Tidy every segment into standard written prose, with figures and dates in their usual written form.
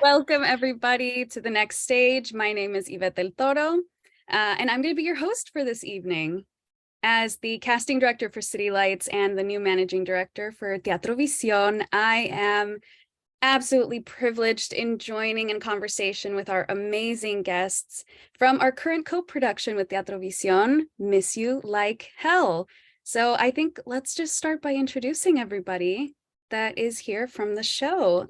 Welcome, everybody, to the next stage. My name is Ivette Deltoro, and I'm going to be your host for this evening. As the casting director for City Lights and the new managing director for Teatro Visión, I am absolutely privileged in joining in conversation with our amazing guests from our current co-production with Teatro Visión, Miss You Like Hell. So I think let's just start by introducing everybody that is here from the show.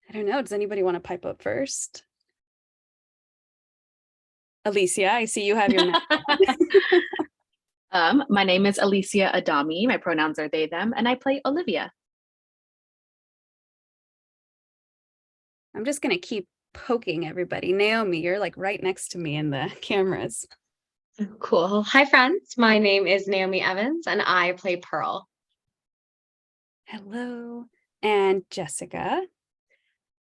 I don't know, does anybody want to pipe up first? Alicia, I see you have your My name is Alicia Adami. My pronouns are they, them, and I play Olivia. I'm just going to keep poking everybody. Naomi, you're like right next to me in the cameras. Cool. Hi, friends. My name is Naomi Evans, and I play Pearl. Hello. And Jessica.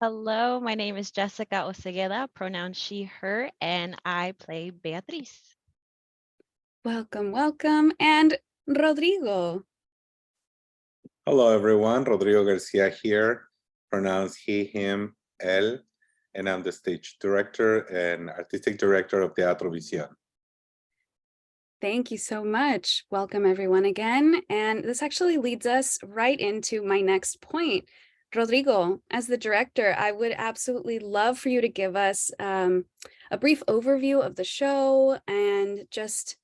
Hello, my name is Jessica Osegueda, pronoun she, her, and I play Beatriz. Welcome, welcome. And Rodrigo. Hello, everyone. Rodrigo García here, pronouns he, him, él, and I'm the stage director and artistic director of Teatro Visión. Thank you so much. Welcome, everyone, again. And this actually leads us right into my next point. Rodrigo, as the director, I would absolutely love for you to give us a brief overview of the show and just,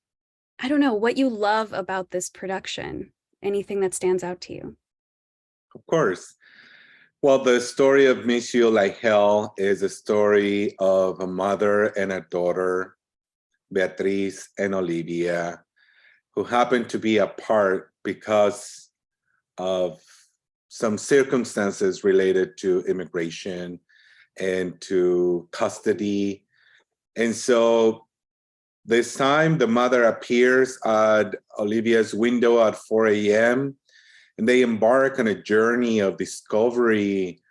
I don't know, what you love about this production. Anything that stands out to you? Of course. Well, the story of Miss You Like Hell is a story of a mother and a daughter, Beatriz and Olivia, who happen to be apart because of some circumstances related to immigration and to custody. And so this time the mother appears at Olivia's window at 4 a.m. and they embark on a journey of discovery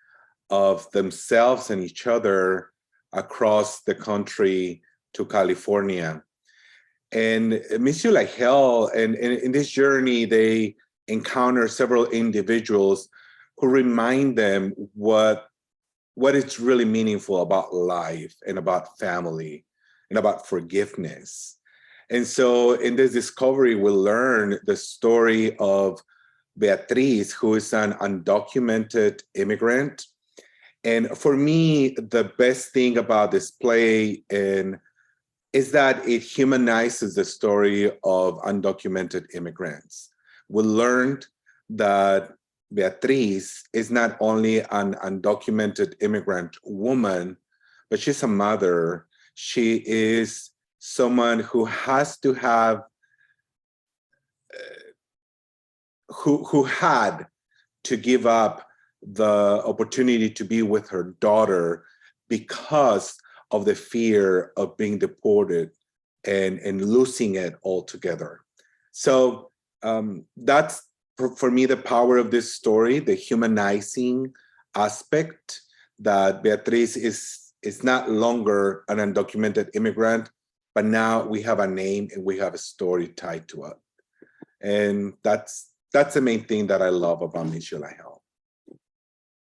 of themselves and each other across the country to California. And Miss You Like Hell, and in this journey, they encounter several individuals who remind them what is really meaningful about life and about family and about forgiveness. And so in this discovery, we learn the story of Beatriz, who is an undocumented immigrant. And for me, the best thing about this play is that it humanizes the story of undocumented immigrants. We learned that Beatriz is not only an undocumented immigrant woman, but she's a mother. She is someone who has to have, who had to give up the opportunity to be with her daughter because of the fear of being deported and losing it altogether. So that's, for me, the power of this story, the humanizing aspect that Beatriz is not longer an undocumented immigrant, but now we have a name and we have a story tied to it. And that's the main thing that I love about Miss You Like Hell.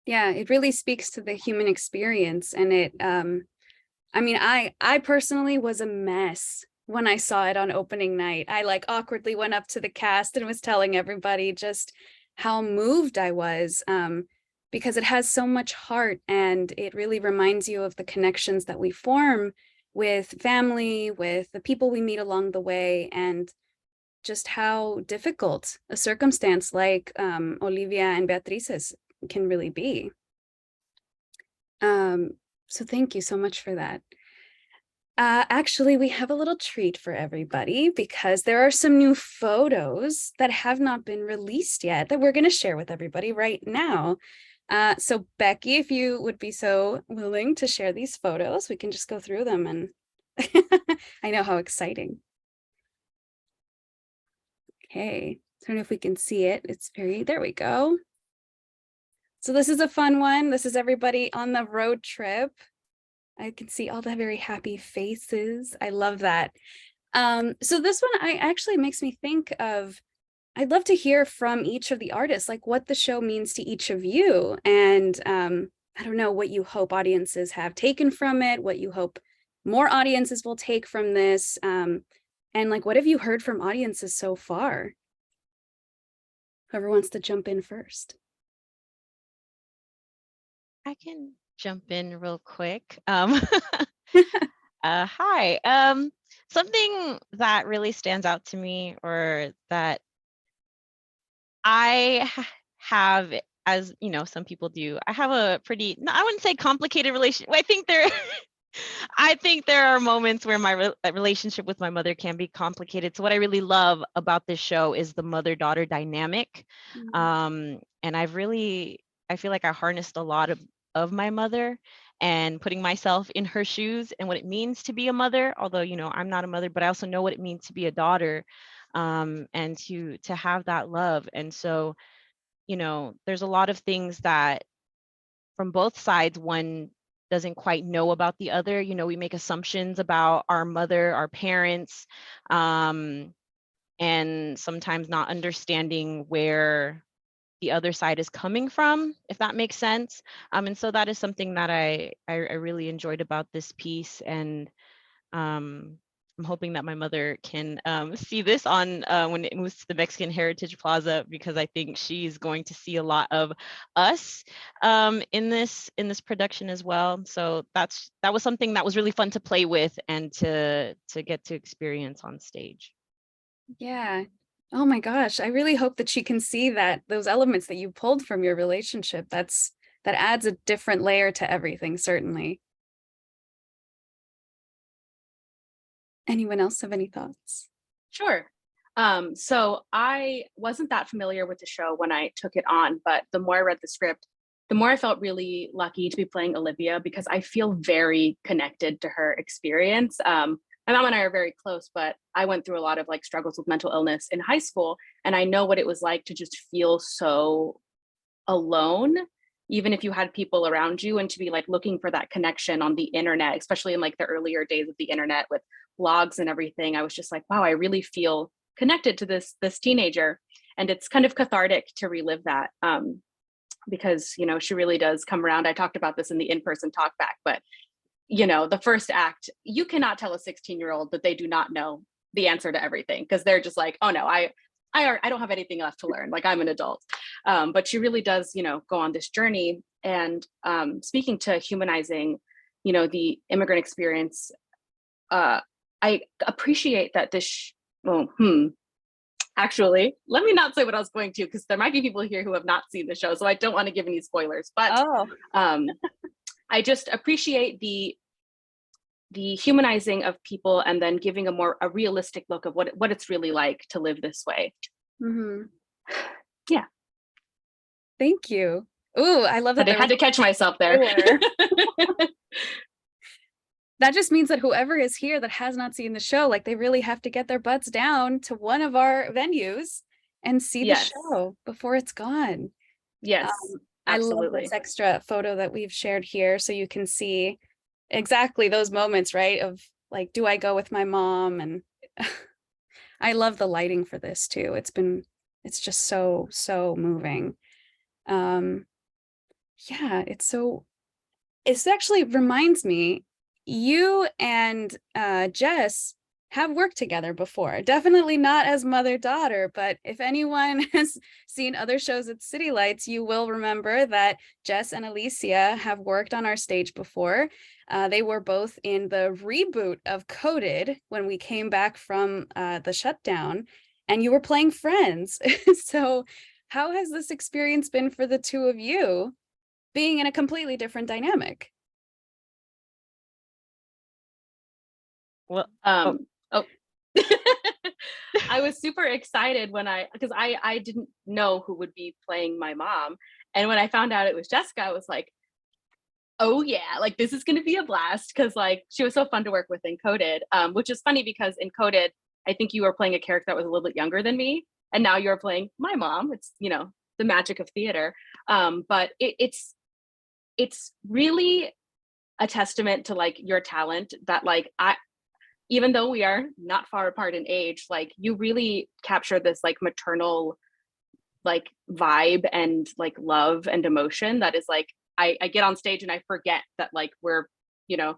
Yeah, it really speaks to the human experience. And it, I mean, I personally was a mess when I saw it on opening night. I like awkwardly went up to the cast and was telling everybody just how moved I was, because it has so much heart and it really reminds you of the connections that we form with family, with the people we meet along the way, and just how difficult a circumstance like Olivia and Beatriz's can really be. So thank you so much for that. Actually, we have a little treat for everybody because there are some new photos that have not been released yet that we're going to share with everybody right now. So Becky, if you would be so willing to share these photos, we can just go through them, and I know how exciting. Okay, I don't know if we can see it. It's there we go. So this is a fun one. This is everybody on the road trip. I can see all the very happy faces. I love that. So this one actually makes me think of, I'd love to hear from each of the artists, like what the show means to each of you. And I don't know, what you hope audiences have taken from it, what you hope more audiences will take from this. And like, what have you heard from audiences so far? Whoever wants to jump in first. I can jump in real quick. Hi. Something that really stands out to me, or that I have, as you know, some people do, I have a pretty, I wouldn't say complicated relationship. I think there are moments where my relationship with my mother can be complicated. So what I really love about this show is the mother-daughter dynamic. And I feel like I harnessed a lot of my mother, and putting myself in her shoes and what it means to be a mother, although, you know, I'm not a mother, but I also know what it means to be a daughter, and to have that love. And so, you know, there's a lot of things that from both sides, one doesn't quite know about the other. You know, we make assumptions about our mother, our parents, and sometimes not understanding where the other side is coming from, if that makes sense. And so that is something that I really enjoyed about this piece. And I'm hoping that my mother can see this on when it moves to the Mexican Heritage Plaza, because I think she's going to see a lot of us in this production as well. So that was something that was really fun to play with and to get to experience on stage. Yeah. Oh my gosh. I really hope that she can see that those elements that you pulled from your relationship. That adds a different layer to everything, certainly. Anyone else have any thoughts? Sure. So I wasn't that familiar with the show when I took it on, but the more I read the script, the more I felt really lucky to be playing Olivia, because I feel very connected to her experience. My mom and I are very close, but I went through a lot of like struggles with mental illness in high school, and I know what it was like to just feel so alone, even if you had people around you, and to be like looking for that connection on the internet, especially in like the earlier days of the internet with blogs and everything. I was just like, wow, I really feel connected to this teenager, and it's kind of cathartic to relive that, because, you know, she really does come around. I talked about this in the in-person talkback, but you know, the first act, you cannot tell a 16-year-old that they do not know the answer to everything, because they're just like, oh no, I don't have anything left to learn. Like, I'm an adult. But she really does, you know, go on this journey. And speaking to humanizing, you know, the immigrant experience, I appreciate that this, actually, let me not say what I was going to, because there might be people here who have not seen the show, so I don't want to give any spoilers. But I just appreciate the humanizing of people, and then giving a realistic look of what it's really like to live this way. Yeah. Thank you. Ooh, I love that. I had to catch myself there. That just means that whoever is here that has not seen the show, like, they really have to get their butts down to one of our venues and see the show before it's gone. Yes, I absolutely. love this extra photo that we've shared here, so you can see exactly those moments, right? Of like, do I go with my mom? And I love the lighting for this too. It's just so moving. Yeah, it actually reminds me, you and Jess have worked together before. Definitely not as mother-daughter, but if anyone has seen other shows at City Lights, you will remember that Jess and Alicia have worked on our stage before. They were both in the reboot of Coded when we came back from the shutdown, and you were playing friends. So how has this experience been for the two of you, being in a completely different dynamic? Well, I was super excited because I didn't know who would be playing my mom. And when I found out it was Jessica, I was like, oh yeah, like this is going to be a blast, because like she was so fun to work with in Coded, which is funny because in Coded, I think you were playing a character that was a little bit younger than me, and now you're playing my mom. It's, you know, the magic of theater. But it's really a testament to like your talent, that like even though we are not far apart in age, like you really capture this like maternal like vibe and like love and emotion that is like I get on stage and I forget that like we're, you know,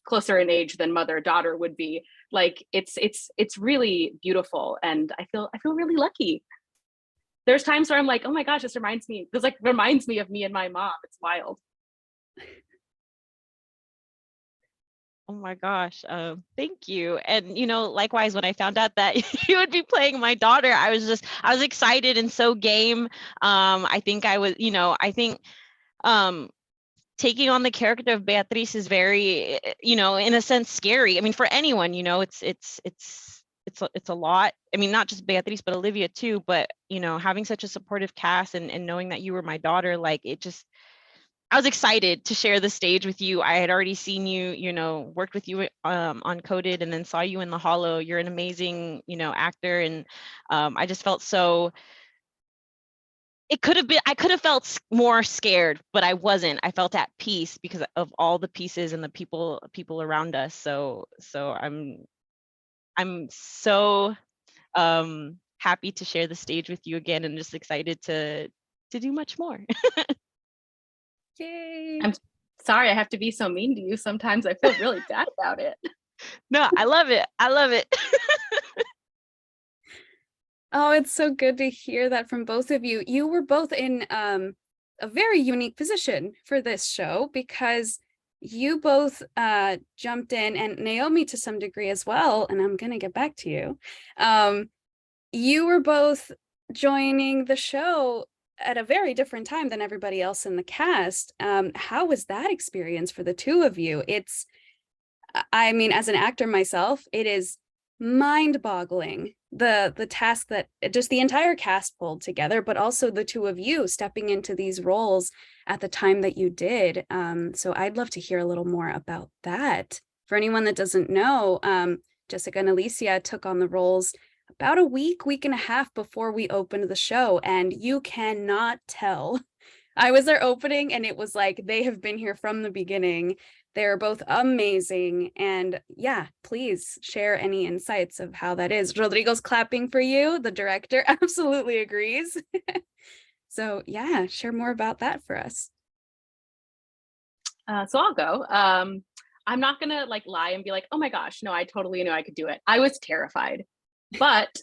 closer in age than mother-daughter would be. Like it's really beautiful, and I feel really lucky. There's times where I'm like, oh my gosh, this reminds me of me and my mom. It's wild. Oh my gosh, thank you. And you know, likewise, when I found out that you would be playing my daughter, I was excited and so game. I think I was, you know, I think taking on the character of Beatriz is very, you know, in a sense scary. I mean, for anyone, you know, it's a lot. I mean, not just Beatriz, but Olivia too. But you know, having such a supportive cast and knowing that you were my daughter, like it just, I was excited to share the stage with you. I had already seen you, you know, worked with you on Coded, and then saw you in The Hollow. You're an amazing, you know, actor, and I just felt so. It could have been, I could have felt more scared, but I wasn't. I felt at peace because of all the pieces and the people around us. So I'm so happy to share the stage with you again, and just excited to do much more. Yay. I'm sorry I have to be so mean to you sometimes. I feel really bad about it. No, I love it. I love it. Oh, it's so good to hear that from both of you. You were both in a very unique position for this show, because you both jumped in, and Naomi to some degree as well, and I'm going to get back to you. You were both joining the show at a very different time than everybody else in the cast. How was that experience for the two of you? It's, I mean, as an actor myself, it is mind-boggling, the task that just the entire cast pulled together, but also the two of you stepping into these roles at the time that you did. So I'd love to hear a little more about that. For anyone that doesn't know, Jessica and Alicia took on the roles about a week and a half before we opened the show, and you cannot tell. I was their opening, and it was like they have been here from the beginning. They're both amazing. And yeah, please share any insights of how that is. Rodrigo's clapping for you. The director absolutely agrees. So yeah, share more about that for us. So I'll go. I'm not gonna like lie and be like, oh my gosh, no, I totally knew I could do it. I was terrified. But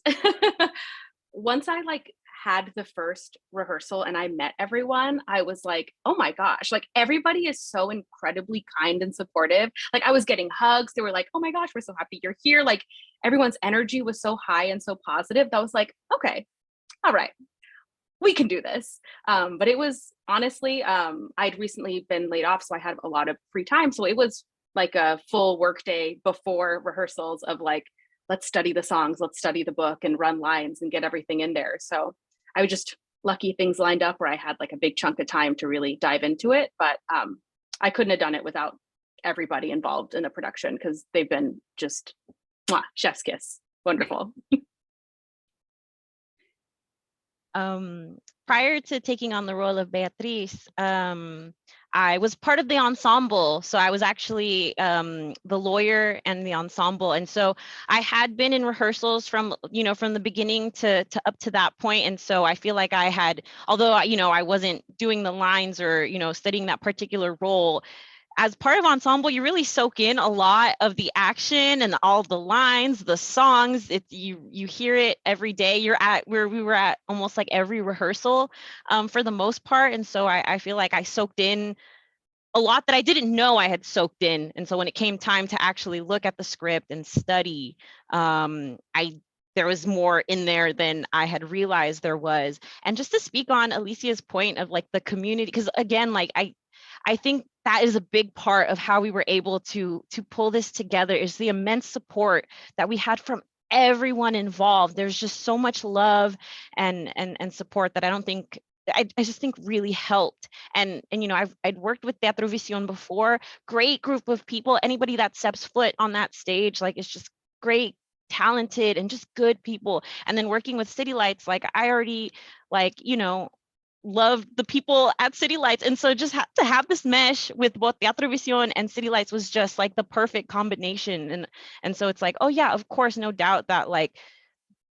once I like had the first rehearsal and I met everyone, I was like, oh my gosh, like everybody is so incredibly kind and supportive. Like I was getting hugs. They were like, oh my gosh, we're so happy you're here. Like everyone's energy was so high and so positive. That was like, okay, all right, we can do this. But it was honestly, I'd recently been laid off, so I had a lot of free time. So it was like a full work day before rehearsals of like, let's study the songs, let's study the book and run lines and get everything in there. So I was just lucky things lined up where I had like a big chunk of time to really dive into it. But I couldn't have done it without everybody involved in the production, because they've been just chef's kiss. Wonderful. Prior to taking on the role of Beatriz, I was part of the ensemble. So I was actually the lawyer and the ensemble. And so I had been in rehearsals from the beginning to up to that point. And so I feel like I had, although, I wasn't doing the lines or, studying that particular role, as part of ensemble, you really soak in a lot of the action and all the lines, the songs. You hear it every day. You're at where we were at almost like every rehearsal for the most part. And so I feel like I soaked in a lot that I didn't know I had soaked in. And so when it came time to actually look at the script and study, there was more in there than I had realized there was. And just to speak on Alicia's point of like the community, because again, like I think that is a big part of how we were able to pull this together, is the immense support that we had from everyone involved. There's just so much love and support that I just think really helped. And I'd worked with Teatro Visión before, great group of people. Anybody that steps foot on that stage, like, it's just great, talented, and just good people. And then working with City Lights, like I already loved the people at City Lights. And so just to have this mesh with both Teatro Visión and City Lights was just like the perfect combination. And so it's like, oh yeah, of course, no doubt that like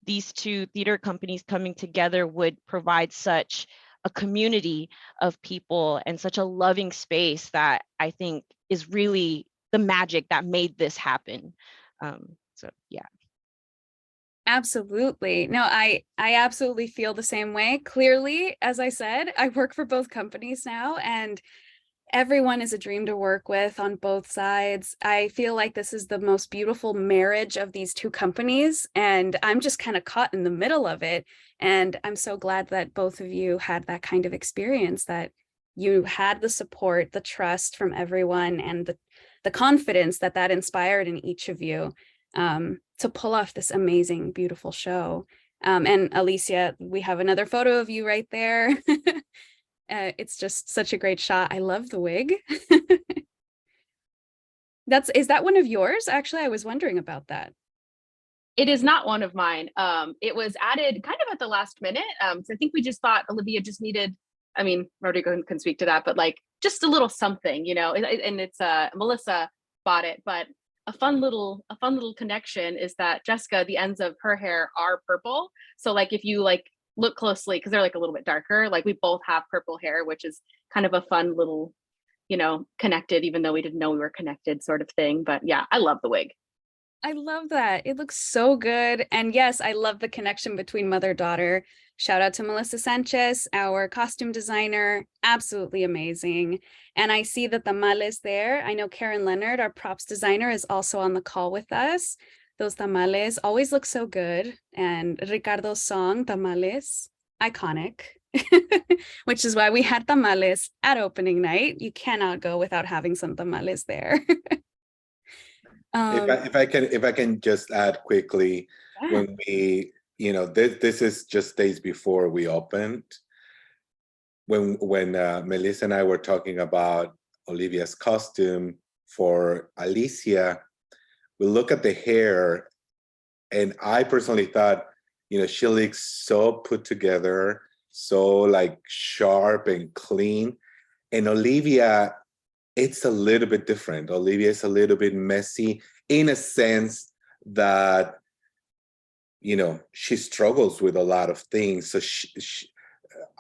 these two theater companies coming together would provide such a community of people and such a loving space that I think is really the magic that made this happen. So yeah. Absolutely. No, I absolutely feel the same way. Clearly, as I said, I work for both companies now, and everyone is a dream to work with on both sides. I feel like this is the most beautiful marriage of these two companies, and I'm just kind of caught in the middle of it. And I'm so glad that both of you had that kind of experience, that you had the support, the trust from everyone, and the confidence that that inspired in each of you to pull off this amazing, beautiful show. And Alicia, we have another photo of you right there. It's just such a great shot. I love the wig. Is that one of yours? Actually, I was wondering about that. It is not one of mine. It was added kind of at the last minute. So I think we just thought Olivia just needed, I mean, Rodrigo can speak to that, but like just a little something, you know, and it's Melissa bought it, but a fun little connection is that Jessica, the ends of her hair are purple. So like if you like look closely, because they're like a little bit darker, like we both have purple hair, which is kind of a fun little, you know, connected, even though we didn't know we were connected sort of thing. But yeah, I love the wig. I love that. It looks so good. And yes, I love the connection between mother-daughter. Shout out to Melissa Sanchez, our costume designer. Absolutely amazing. And I see that the tamales there. I know Karen Leonard, our props designer, is also on the call with us. Those tamales always look so good. And Ricardo's song, Tamales, iconic. Which is why we had tamales at opening night. You cannot go without having some tamales there. If I can just add quickly, Yeah. when we, you know, this is just days before we opened. When Melissa and I were talking about Olivia's costume for Alicia, we look at the hair, and I personally thought, you know, she looks so put together, so like sharp and clean. And Olivia, it's a little bit different. Olivia is a little bit messy in a sense that, you know, she struggles with a lot of things. So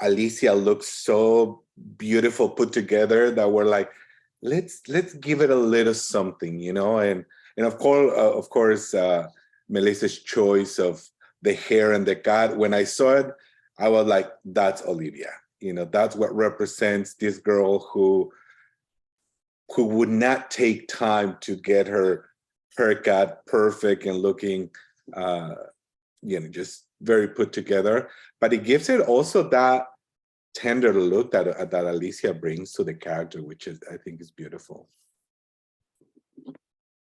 Alicia looks so beautiful put together that we're like, let's give it a little something, you know. And of course, Melissa's choice of the hair and the cut. When I saw it, I was like, that's Olivia. You know, that's what represents this girl who would not take time to get her haircut perfect and looking, you know, just very put together. But it gives it also that tender look that Alicia brings to the character, which is, I think, is beautiful.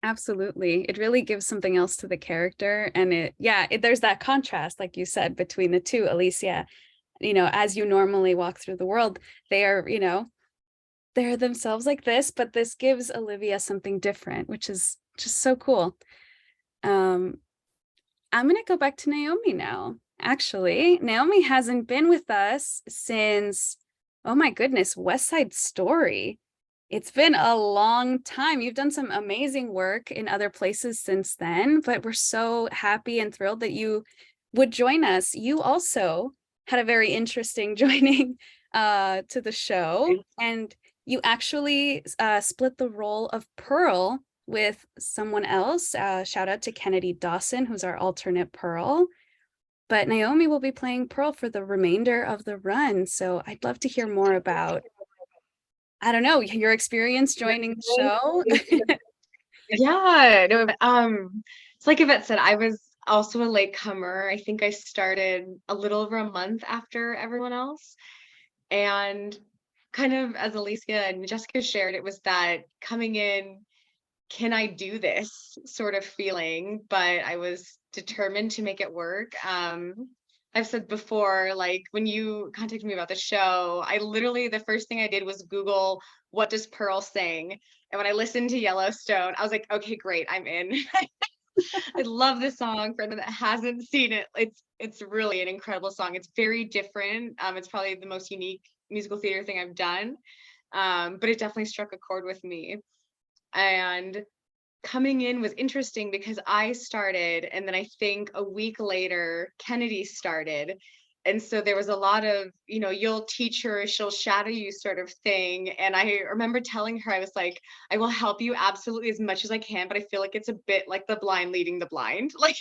Absolutely. It really gives something else to the character. And there's that contrast, like you said, between the two. Alicia, you know, as you normally walk through the world, they are, you know, they're themselves like this, but this gives Olivia something different, which is just so cool. I'm going to go back to Naomi now. Actually, Naomi hasn't been with us since, oh my goodness, West Side Story. It's been a long time. You've done some amazing work in other places since then, but we're so happy and thrilled that you would join us. You also had a very interesting joining to the show, and you actually split the role of Pearl with someone else. Shout out to Kennedy Dawson, who's our alternate Pearl. But Naomi will be playing Pearl for the remainder of the run. So I'd love to hear more about, I don't know, your experience joining the show. Yeah, no, it's like Ivette said, I was also a latecomer. I think I started a little over a month after everyone else. And kind of as Alicia and Jessica shared, it was that coming in, can I do this sort of feeling, but I was determined to make it work. I've said before, like when you contacted me about the show, I literally, the first thing I did was Google, what does Pearl sing? And when I listened to Yellowstone, I was like, okay, great, I'm in. I love this song. For anyone that hasn't seen it, it's really an incredible song. It's very different. It's probably the most unique musical theater thing I've done. But it definitely struck a chord with me. And coming in was interesting because I started, and then I think a week later, Kennedy started. And so there was a lot of, you'll teach her, she'll shadow you sort of thing. And I remember telling her, I was like, I will help you absolutely as much as I can, but I feel like it's a bit like the blind leading the blind. Like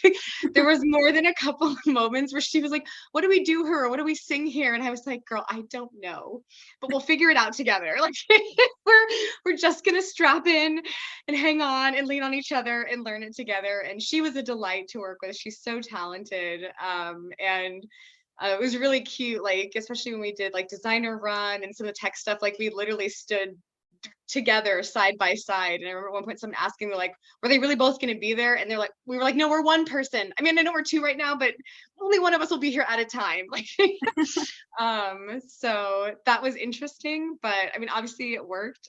there was more than a couple of moments where she was like, what do we do here? What do we sing here? And I was like, girl, I don't know, but we'll figure it out together. Like we're just going to strap in and hang on and lean on each other and learn it together. And she was a delight to work with. She's so talented. And it was really cute, like, especially when we did like designer run and some of the tech stuff, like we literally stood together side by side. And I remember at one point someone asking me like, were they really both going to be there? And they're like, we were like, no, we're one person. I mean, I know we're two right now, but only one of us will be here at a time. Like, so that was interesting, but I mean, obviously it worked.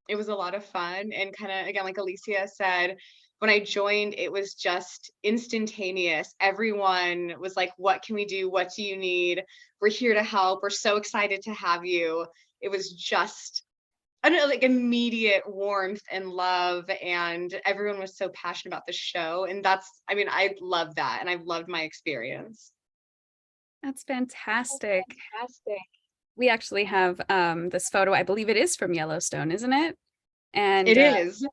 It was a lot of fun. And kind of, again, like Alicia said, when I joined, it was just instantaneous. Everyone was like, what can we do? What do you need? We're here to help. We're so excited to have you. It was just, I don't know, like immediate warmth and love. And everyone was so passionate about the show. And I love that. And I've loved my experience. That's fantastic. We actually have this photo, I believe it is from Yellowstone, isn't it? And it is.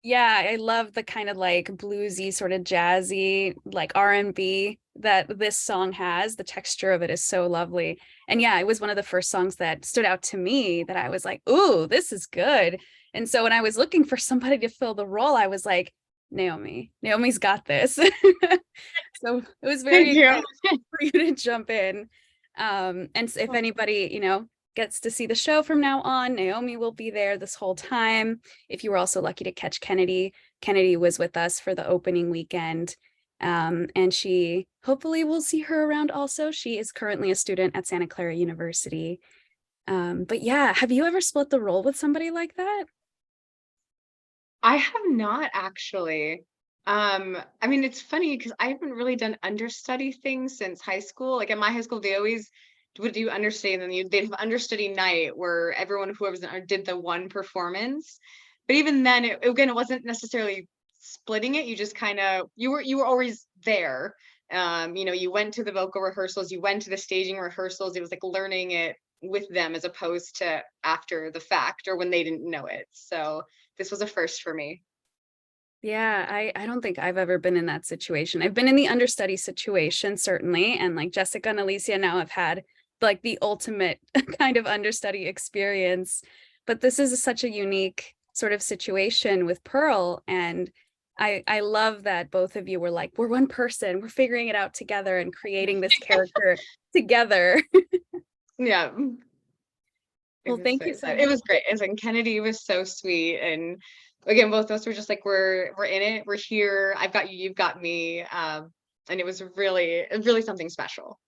Yeah, I love the kind of like bluesy, sort of jazzy, like R&B that this song has. The texture of it is so lovely. And yeah, it was one of the first songs that stood out to me that I was like, ooh, this is good. And so when I was looking for somebody to fill the role, I was like, Naomi's got this. So it was very exciting for you to jump in. And if anybody, gets to see the show from now on, Naomi will be there this whole time. If you were also lucky to catch Kennedy was with us for the opening weekend. And she, hopefully we'll see her around also. She is currently a student at Santa Clara University. But yeah, have you ever split the role with somebody like that? I have not actually. I mean, it's funny because I haven't really done understudy things since high school. Like at my high school, they always would do understudy, and then they'd have understudy night where whoever's did the one performance. But even then, it wasn't necessarily splitting it. You just kind of you were always there. You went to the vocal rehearsals, you went to the staging rehearsals. It was like learning it with them as opposed to after the fact or when they didn't know it. So this was a first for me. Yeah, I don't think I've ever been in that situation. I've been in the understudy situation, certainly. And like Jessica and Alicia now have had like the ultimate kind of understudy experience. But this is such a unique sort of situation with Pearl. And I love that both of you were like, we're one person, we're figuring it out together and creating this character together. Yeah. Well, thank you so much. It was great. And Kennedy was so sweet. And again, both of us were just like, we're in it, we're here, I've got you, you've got me. And it was really something special.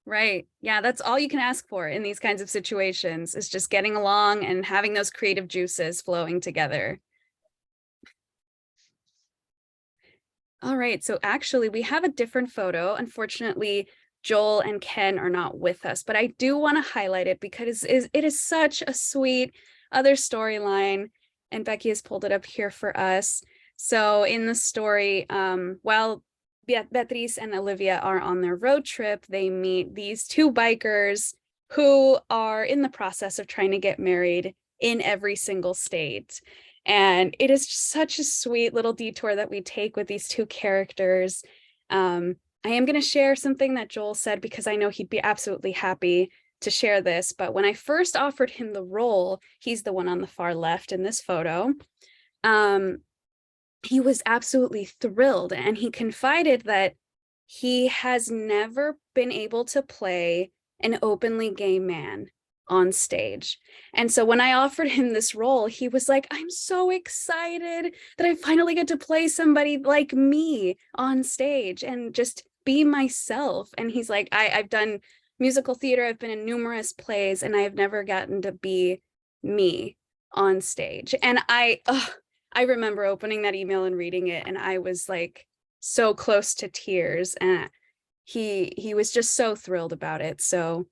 Right. Yeah, that's all you can ask for in these kinds of situations is just getting along and having those creative juices flowing together. All right, so actually we have a different photo. Unfortunately, Joel and Ken are not with us, but I do want to highlight it because it is such a sweet other storyline, and Becky has pulled it up here for us. So in the story, while Beatriz and Olivia are on their road trip, they meet these two bikers who are in the process of trying to get married in every single state. And it is such a sweet little detour that we take with these two characters. I am going to share something that Joel said because I know he'd be absolutely happy to share this. But when I first offered him the role, he's the one on the far left in this photo. He was absolutely thrilled, and he confided that he has never been able to play an openly gay man on stage. And so when I offered him this role, he was like, I'm so excited that I finally get to play somebody like me on stage and just be myself. And he's like, I've done musical theater, I've been in numerous plays, and I have never gotten to be me on stage. And I remember opening that email and reading it, and I was like so close to tears, and he was just so thrilled about it. So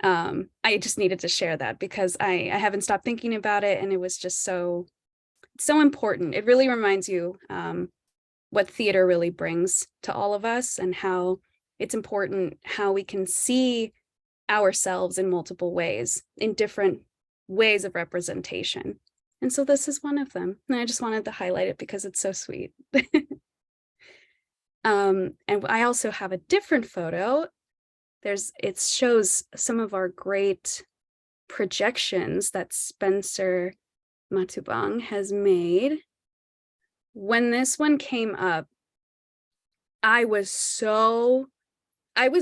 I just needed to share that because I haven't stopped thinking about it, and it was just so important. It really reminds you what theater really brings to all of us and how it's important how we can see ourselves in multiple ways, in different ways of representation. And so this is one of them. And I just wanted to highlight it because it's so sweet. And I also have a different photo. It shows some of our great projections that Spencer Matubang has made. When this one came up, I was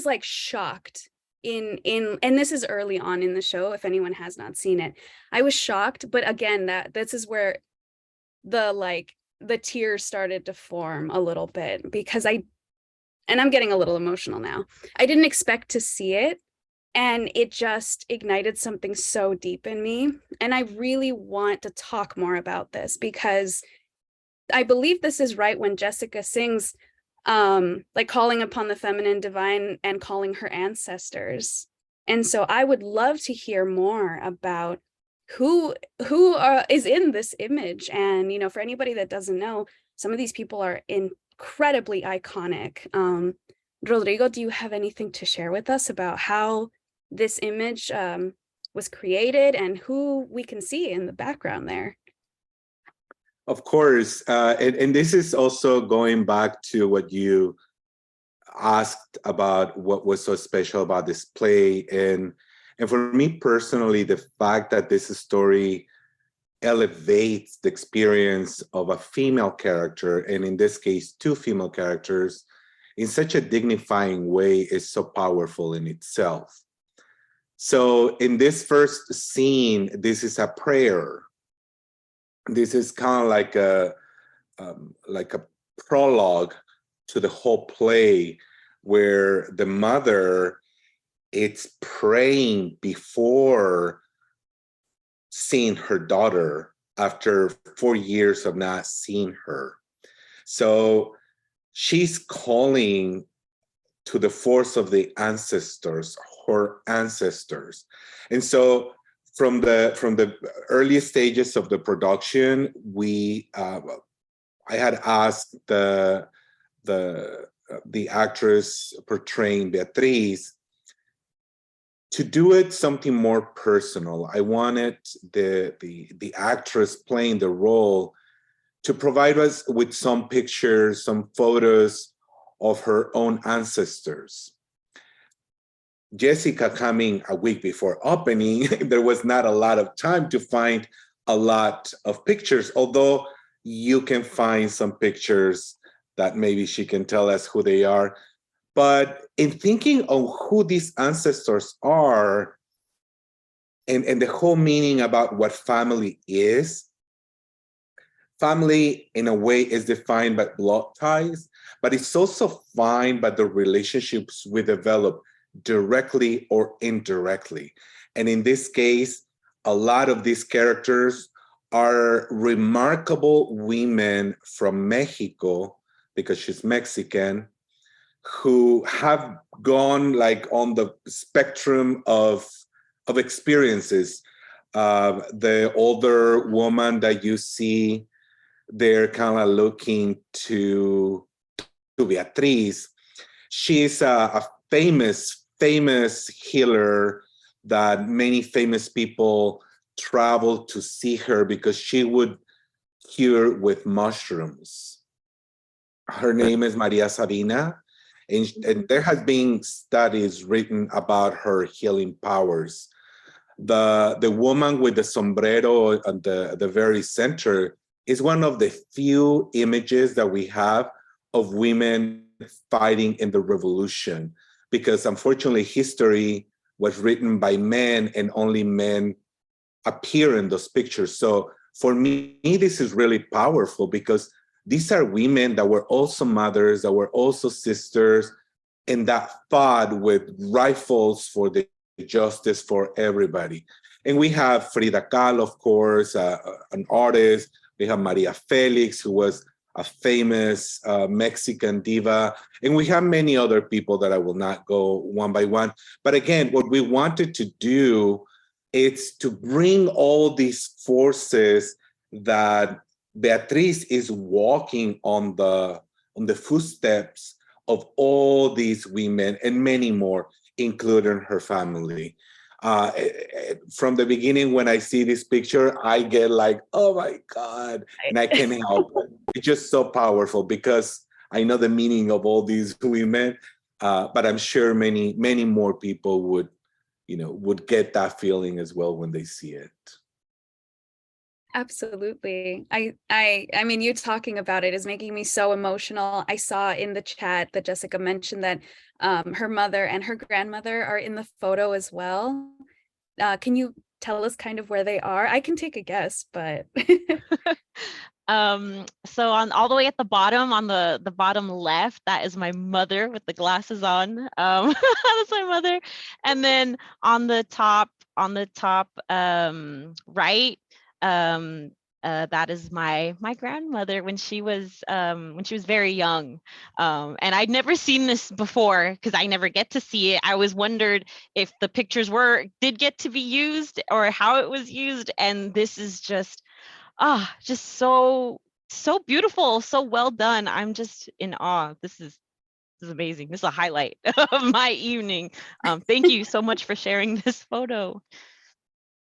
like shocked and this is early on in the show, if anyone has not seen it. I was shocked, but again, this is where the tears started to form a little bit, because I'm getting a little emotional now. I didn't expect to see it, and it just ignited something so deep in me. And I really want to talk more about this, because I believe this is right when Jessica sings, like calling upon the feminine divine and calling her ancestors. And so I would love to hear more about who is in this image. And, you know, for anybody that doesn't know, some of these people are incredibly iconic. Rodrigo, do you have anything to share with us about how this image was created and who we can see in the background there? Of course, and this is also going back to what you asked about what was so special about this play. And for me personally, the fact that this story elevates the experience of a female character, and in this case, two female characters, in such a dignifying way is so powerful in itself. So in this first scene, this is a prayer. This is kind of like a prologue to the whole play, where the mother, it's praying before seeing her daughter after 4 years of not seeing her. So she's calling to the force of the ancestors, her ancestors. And so from the earliest stages of the production, I had asked the actress portraying Beatriz to do it something more personal. I wanted the actress playing the role to provide us with some pictures, some photos of her own ancestors. Jessica coming a week before opening, there was not a lot of time to find a lot of pictures, although you can find some pictures that maybe she can tell us who they are. But in thinking of who these ancestors are, and the whole meaning about what family is, family in a way is defined by blood ties, but it's also defined by the relationships we develop directly or indirectly. And in this case, a lot of these characters are remarkable women from Mexico, because she's Mexican, who have gone like on the spectrum of experiences. The older woman that you see, they're kind of looking to Beatriz. She's a famous healer that many famous people travel to see her because she would cure with mushrooms. Her name is Maria Sabina, and there has been studies written about her healing powers. The woman with the sombrero at the very center is one of the few images that we have of women fighting in the revolution, because unfortunately history was written by men and only men appear in those pictures. So for me, this is really powerful, because these are women that were also mothers, that were also sisters, and that fought with rifles for the justice for everybody. And we have Frida Kahlo, of course, an artist. We have Maria Felix, who was a famous Mexican diva. And we have many other people that I will not go one by one. But again, what we wanted to do is to bring all these forces that Beatriz is walking on the footsteps of all these women and many more, including her family. From the beginning, when I see this picture, I get like, oh my God, and I can't help it. It's just so powerful because I know the meaning of all these women, but I'm sure many, many more people would get that feeling as well when they see it. Absolutely. I mean, you talking about it is making me so emotional. I saw in the chat that Jessica mentioned that her mother and her grandmother are in the photo as well. Can you tell us kind of where they are? I can take a guess, but So on all the way at the bottom, on the bottom left, that is my mother with the glasses on. That's my mother. And then on the top right, that is my grandmother when she was very young. And I'd never seen this before because I never get to see it. I always wondered if the pictures did get to be used or how it was used. And this is just so beautiful, so well done. I'm just in awe. This is amazing. This is a highlight of my evening. Thank you so much for sharing this photo.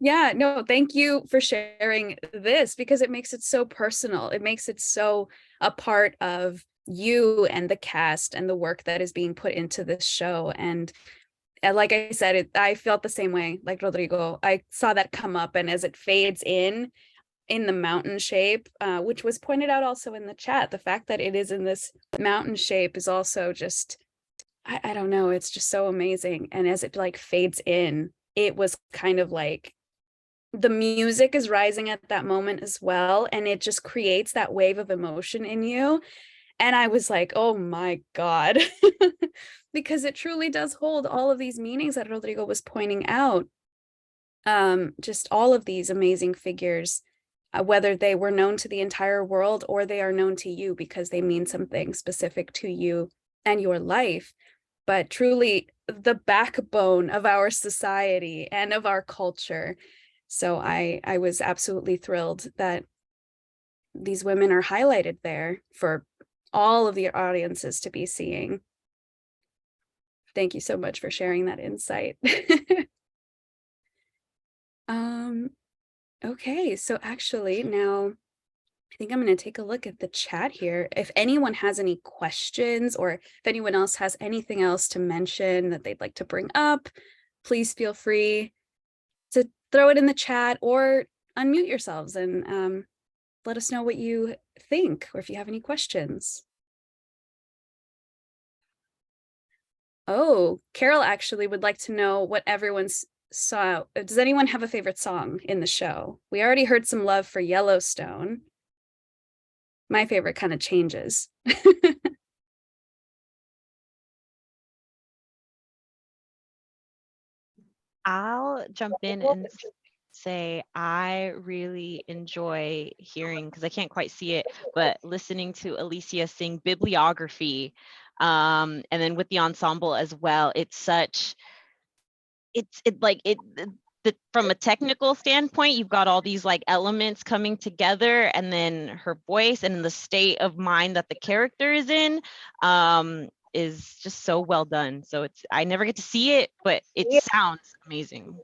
yeah, no, thank you for sharing this because it makes it so personal. It makes it so a part of you and the cast and the work that is being put into this show. And like I said, I felt the same way, like Rodrigo. I saw that come up, and as it fades in the mountain shape, which was pointed out also in the chat, the fact that it is in this mountain shape is also just, I don't know, it's just so amazing. And as it like fades in, it was kind of like the music is rising at that moment as well, and it just creates that wave of emotion in you. And I was like, oh my God, because it truly does hold all of these meanings that Rodrigo was pointing out. Just all of these amazing figures, whether they were known to the entire world or they are known to you because they mean something specific to you and your life, but truly the backbone of our society and of our culture. So I was absolutely thrilled that these women are highlighted there for all of the audiences to be seeing. Thank you so much for sharing that insight. Okay, so actually now I think I'm going to take a look at the chat here. If anyone has any questions or if anyone else has anything else to mention that they'd like to bring up, please feel free to throw it in the chat or unmute yourselves and let us know what you think or if you have any questions. Oh, Carol actually would like to know what everyone's saw. Does anyone have a favorite song in the show? We already heard some love for Yellowstone. My favorite kind of changes. I'll jump in and say I really enjoy hearing, because I can't quite see it, but listening to Alicia sing Bibliography, and then with the ensemble as well. It's such, from a technical standpoint, you've got all these like elements coming together, and then her voice and the state of mind that the character is in is just so well done. So I never get to see it, but it sounds amazing.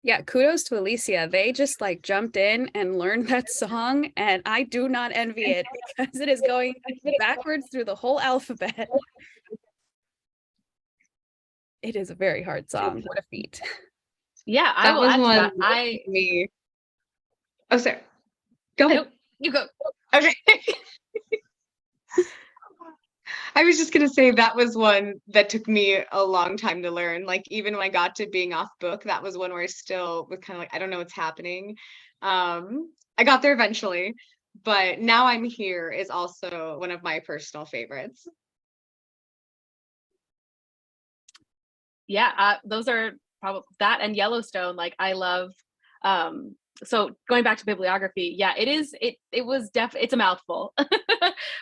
Yeah, kudos to Alicia. They just like jumped in and learned that song, and I do not envy it because it is going backwards through the whole alphabet. It is a very hard song. What a feat. Yeah, I will add to that. Oh, sorry. Go ahead. No, you go. Okay. I was just going to say that was one that took me a long time to learn. Like, even when I got to being off book, that was one where I still was kind of like, I don't know what's happening. I got there eventually, but Now I'm Here is also one of my personal favorites. Yeah, those are probably that and Yellowstone. Like, I love, so going back to Bibliography, yeah, it's a mouthful,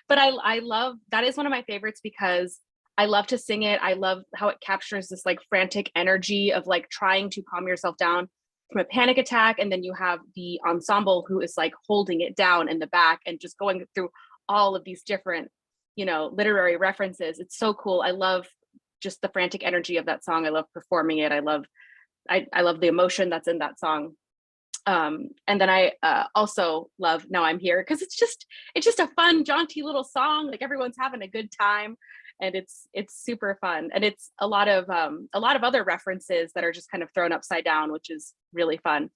but I love, that is one of my favorites because I love to sing it. I love how it captures this like frantic energy of like trying to calm yourself down from a panic attack. And then you have the ensemble who is like holding it down in the back and just going through all of these different, literary references. It's so cool. I love just the frantic energy of that song. I love performing it. I love the emotion that's in that song. And then I also love Now I'm Here, because it's just a fun, jaunty little song. Like everyone's having a good time, and it's super fun. And it's a lot of other references that are just kind of thrown upside down, which is really fun.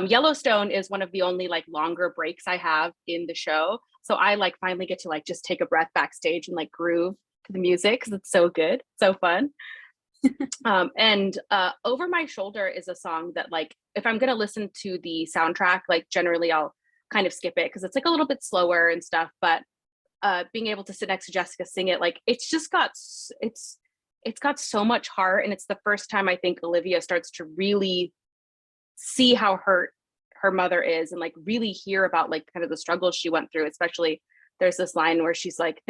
Yellowstone is one of the only like longer breaks I have in the show. So I like finally get to like just take a breath backstage and like groove to the music, because it's so good, so fun. And Over My Shoulder is a song that, like, if I'm gonna listen to the soundtrack, like generally I'll kind of skip it because it's like a little bit slower and stuff, but being able to sit next to Jessica sing it, like it's got so much heart. And it's the first time I think Olivia starts to really see how hurt her mother is, and like really hear about like kind of the struggles she went through. Especially there's this line where she's like,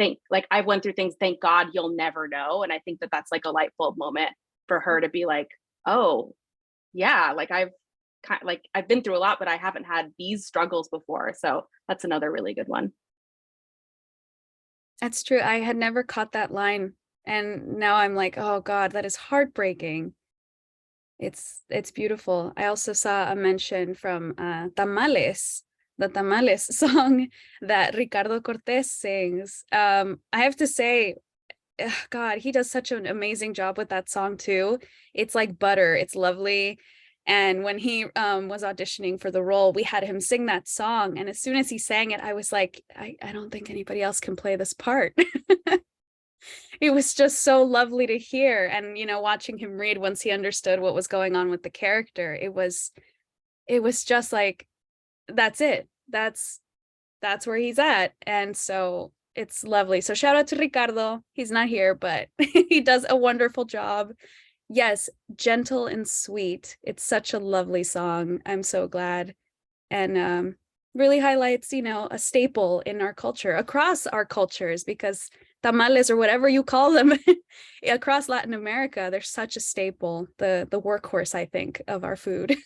I went through things, thank God you'll never know. And I think that that's like a light bulb moment for her to be like, oh yeah, like I've been through a lot, but I haven't had these struggles before. So that's another really good one. That's true. I had never caught that line, and now I'm like, oh God, that is heartbreaking. It's beautiful. I also saw a mention from Tamales, the Tamales song that Ricardo Cortés sings. I have to say, God, he does such an amazing job with that song too. It's like butter. It's lovely. And when he was auditioning for the role, we had him sing that song. And as soon as he sang it, I was like, I don't think anybody else can play this part. It was just so lovely to hear. And, watching him read once he understood what was going on with the character, it was just like, that's it. That's where he's at. And so it's lovely. So shout out to Ricardo. He's not here, but he does a wonderful job. Yes, gentle and sweet. It's such a lovely song. I'm so glad. And really highlights, a staple in our culture, across our cultures, because tamales, or whatever you call them, across Latin America, they're such a staple, the workhorse, I think, of our food.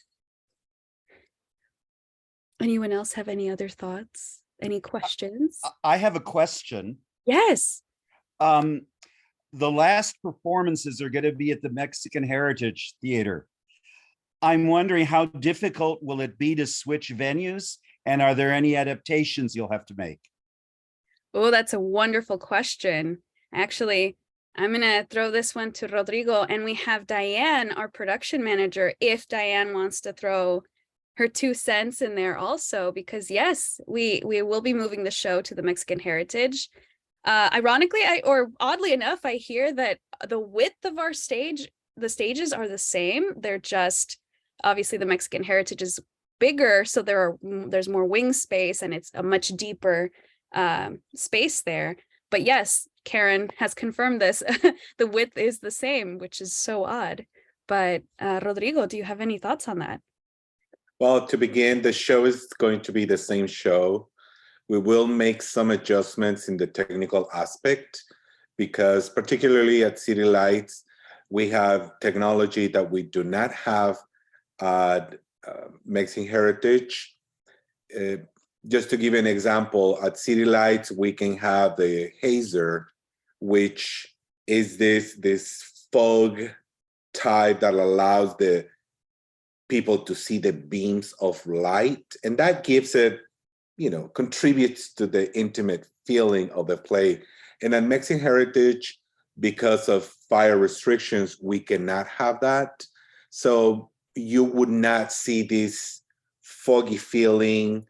Anyone else have any other thoughts? Any questions? I have a question. Yes. The last performances are going to be at the Mexican Heritage Theater. I'm wondering, how difficult will it be to switch venues? And are there any adaptations you'll have to make? Oh, that's a wonderful question. Actually, I'm going to throw this one to Rodrigo, and we have Diane, our production manager, if Diane wants to throw her 2 cents in there also, because yes, we will be moving the show to the Mexican Heritage. Ironically, or oddly enough, I hear that the width of our stage, the stages are the same. They're just, obviously the Mexican Heritage is bigger, so there's more wing space, and it's a much deeper space there. But yes, Karen has confirmed this. The width is the same, which is so odd. But Rodrigo, do you have any thoughts on that? Well, to begin, the show is going to be the same show. We will make some adjustments in the technical aspect, because particularly at City Lights, we have technology that we do not have at Mexican Heritage. Just to give an example, at City Lights, we can have the hazer, which is this fog type that allows the people to see the beams of light. And that gives it, contributes to the intimate feeling of the play. And at Mexican Heritage, because of fire restrictions, we cannot have that. So you would not see this foggy feeling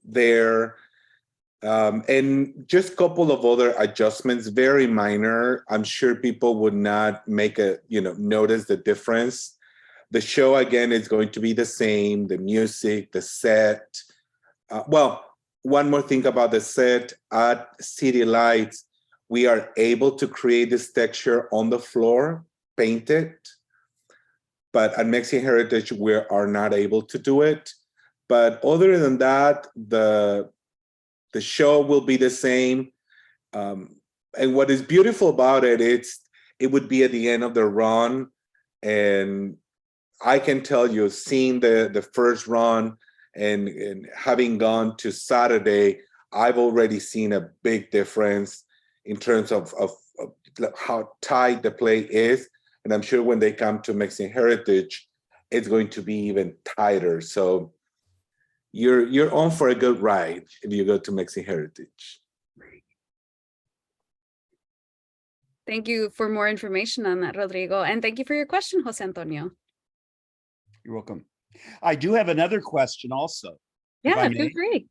there. And just a couple of other adjustments, very minor. I'm sure people would not notice the difference. The show, again, is going to be the same, the music, the set. One more thing about the set. At City Lights, we are able to create this texture on the floor, painted. But at Mexican Heritage, we are not able to do it. But other than that, the show will be the same. And what is beautiful about it, it would be at the end of the run. And I can tell you, seeing the first run and having gone to Saturday, I've already seen a big difference. in terms of how tight the play is. And I'm sure when they come to Mexican Heritage, it's going to be even tighter. So you're on for a good ride if you go to Mexican Heritage. Thank you for more information on that, Rodrigo. And thank you for your question, Jose Antonio. You're welcome. I do have another question also. if I Yeah, feel may. free.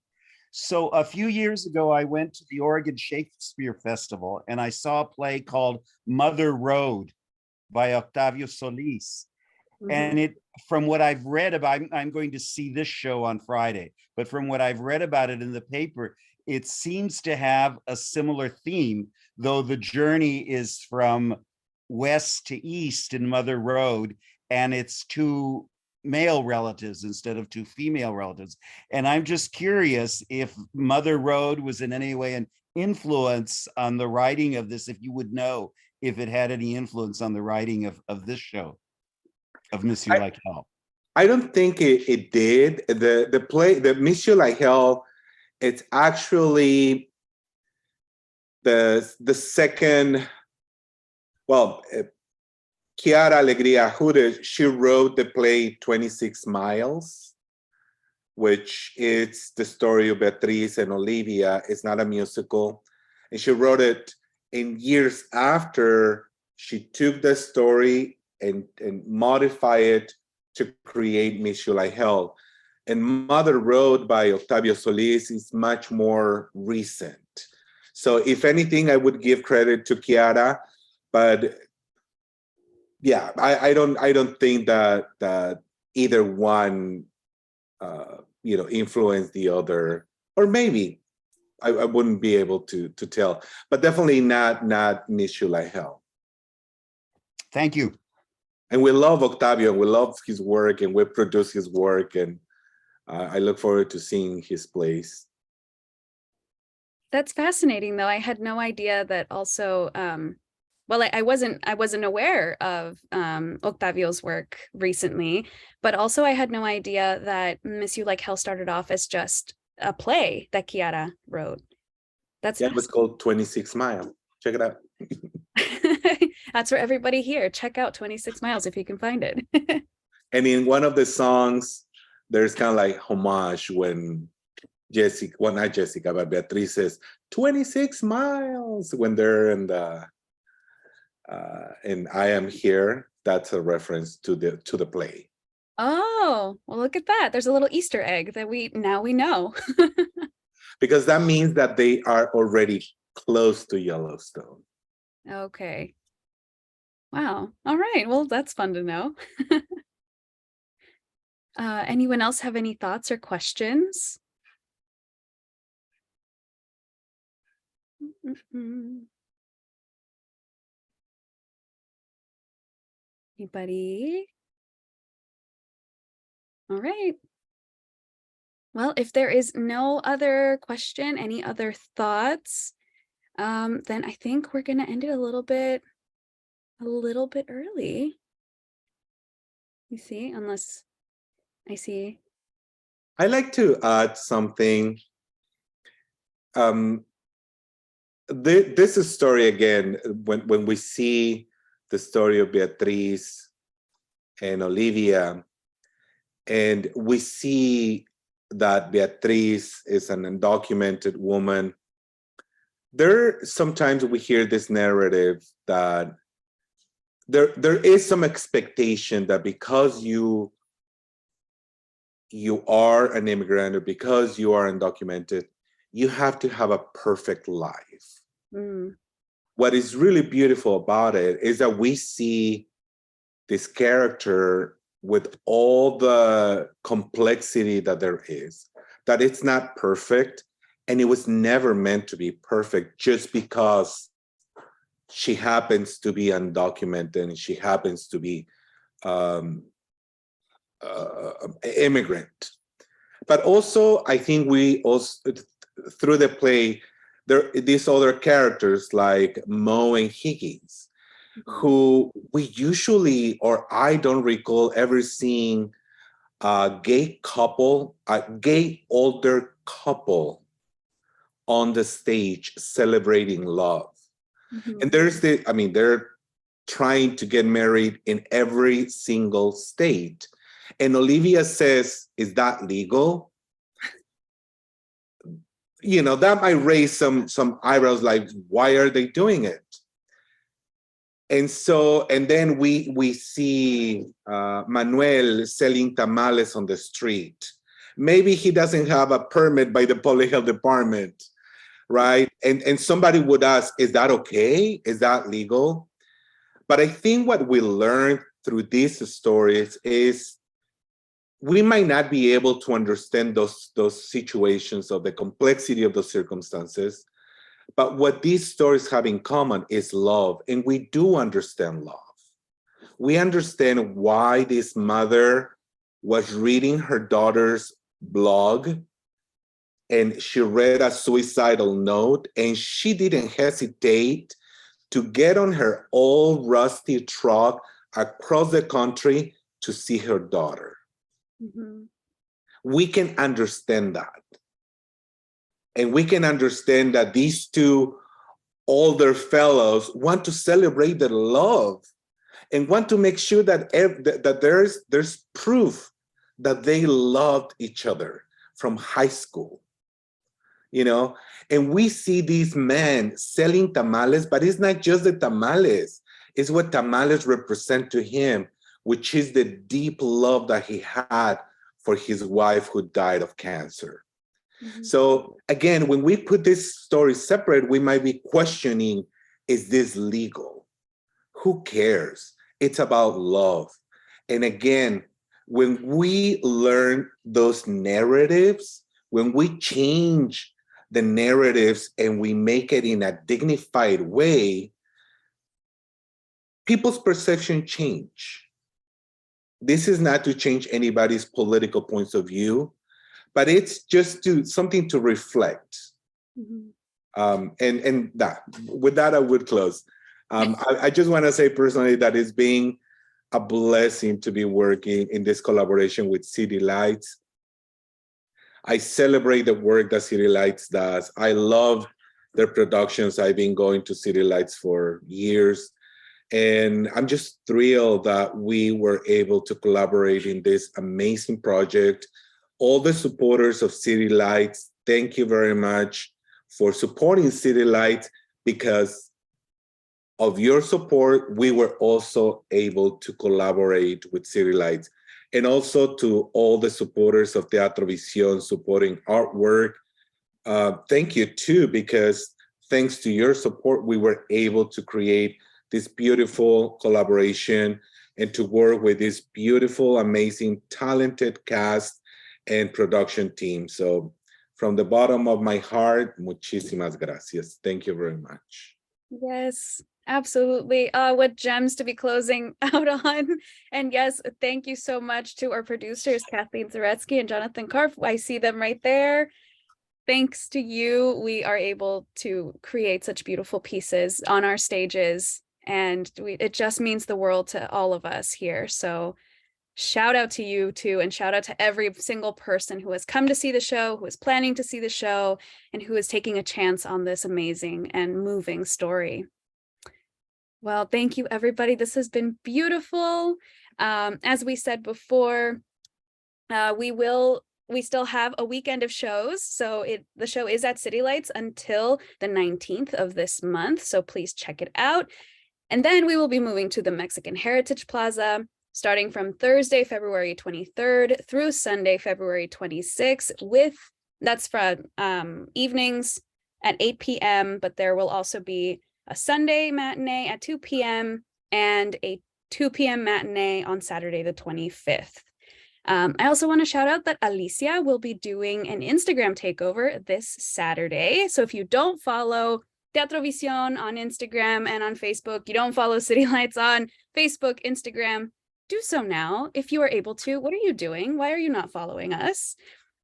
So a few years ago, I went to the Oregon Shakespeare Festival and I saw a play called Mother Road by Octavio Solis. Mhm. And it, from what I've read about, I'm going to see this show on Friday, but from what I've read about it in the paper, it seems to have a similar theme, though the journey is from west to east in Mother Road, and it's two male relatives instead of two female relatives. And I'm just curious if Mother Road was in any way an influence on the writing of this, if you would know if it had any influence on the writing of this show, of Monsieur Like Hell. I don't think it did. The play, the Monsieur Like Hell, it's actually the second, well, Quiara, Alegría, Hudes, she wrote the play 26 Miles, which is the story of Beatriz and Olivia. It's not a musical. And she wrote it in years after she took the story and modified it to create Monsieur Like Hell. And Mother Road by Octavio Solis is much more recent. So if anything, I would give credit to Quiara, but yeah, I don't think that either one influenced the other, or maybe I wouldn't be able to tell, but definitely not Monsieur Like Hell. Thank you. And we love Octavio, we love his work, and we produce his work, and I look forward to seeing his plays. That's fascinating, though. I had no idea that also, well, I wasn't aware of Octavio's work recently, but also I had no idea that Monsieur Like Hell started off as just a play that Quiara wrote. That's it was called 26 Miles. Check it out. That's for everybody here. Check out 26 Miles if you can find it. And in one of the songs, there's kind of like homage when Jessica, well, not Jessica, but Beatriz says 26 miles when they're in the I Am Here. That's a reference to the play. Oh, well, look at that. There's a little Easter egg that we know. Because that means that they are already close to Yellowstone. Okay. Wow. All right. Well, that's fun to know. Anyone else have any thoughts or questions? Anybody? All right. Well, if there is no other question, any other thoughts, then I think we're gonna end it a little bit early. You see, unless I see. I like to add something. This is story again, when we see the story of Beatriz and Olivia, and we see that Beatriz is an undocumented woman. Sometimes we hear this narrative that there is some expectation that because you are an immigrant, or because you are undocumented, you have to have a perfect life. Mm. What is really beautiful about it is that we see this character with all the complexity that there is, that it's not perfect, and it was never meant to be perfect just because she happens to be undocumented and she happens to be immigrant. But also, I think we also, through the play, there these other characters like Mo and Higgins, who we usually, or I don't recall ever seeing a gay older couple on the stage celebrating love. Mhm. And they're trying to get married in every single state. And Olivia says, is that legal? That might raise some eyebrows, like, why are they doing it? And then we see Manuel selling tamales on the street. Maybe he doesn't have a permit by the public health department, right? And somebody would ask, is that okay? Is that legal? But I think what we learned through these stories is we might not be able to understand those situations of the complexity of those circumstances. But what these stories have in common is love. And we do understand love. We understand why this mother was reading her daughter's blog and she read a suicidal note and she didn't hesitate to get on her old rusty truck across the country to see her daughter. Mhm. We can understand that. And we can understand that these two older fellows want to celebrate their love and want to make sure that there's proof that they loved each other from high school. And we see these men selling tamales, but it's not just the tamales. It's what tamales represent to him, which is the deep love that he had for his wife who died of cancer. Mhm. So again, when we put this story separate, we might be questioning, is this legal? Who cares? It's about love. And again, when we learn those narratives, when we change the narratives and we make it in a dignified way, people's perception change. This is not to change anybody's political points of view, but it's just something to reflect. Mhm. And with that, I would close. I just want to say personally that it's been a blessing to be working in this collaboration with City Lights. I celebrate the work that City Lights does. I love their productions. I've been going to City Lights for years. And I'm just thrilled that we were able to collaborate in this amazing project. All the supporters of City Lights, thank you very much for supporting City Lights. Because of your support, we were also able to collaborate with City Lights. And also to all the supporters of Teatro Visión supporting artwork. Thank you too, because thanks to your support, we were able to create this beautiful collaboration and to work with this beautiful, amazing, talented cast and production team. So from the bottom of my heart, muchísimas gracias. Thank you very much. Yes, absolutely. What gems to be closing out on. And yes, thank you so much to our producers, Kathleen Zaretsky and Jonathan Karpf. I see them right there. Thanks to you, we are able to create such beautiful pieces on our stages. And it just means the world to all of us here. So shout out to you too, and shout out to every single person who has come to see the show, who is planning to see the show, and who is taking a chance on this amazing and moving story. Well, thank you, everybody. This has been beautiful. As we said before, we still have a weekend of shows. So the show is at City Lights until the 19th of this month. So please check it out. And then we will be moving to the Mexican Heritage Plaza starting from Thursday, February 23rd through Sunday, February 26th that's from evenings at 8 p.m. But there will also be a Sunday matinee at 2 p.m. and a 2 p.m. matinee on Saturday, the 25th. I also want to shout out that Alicia will be doing an Instagram takeover this Saturday. So if you don't follow Teatro Visión on Instagram and on Facebook, you don't follow City Lights on Facebook, Instagram, do so now if you are able to. What are you doing? Why are you not following us?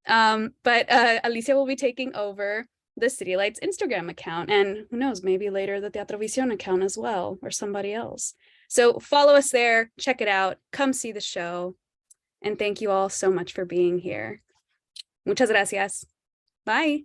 But Alicia will be taking over the City Lights Instagram account, and who knows, maybe later the Teatro Visión account as well, or somebody else. So follow us there, check it out, come see the show, and thank you all so much for being here. Muchas gracias. Bye.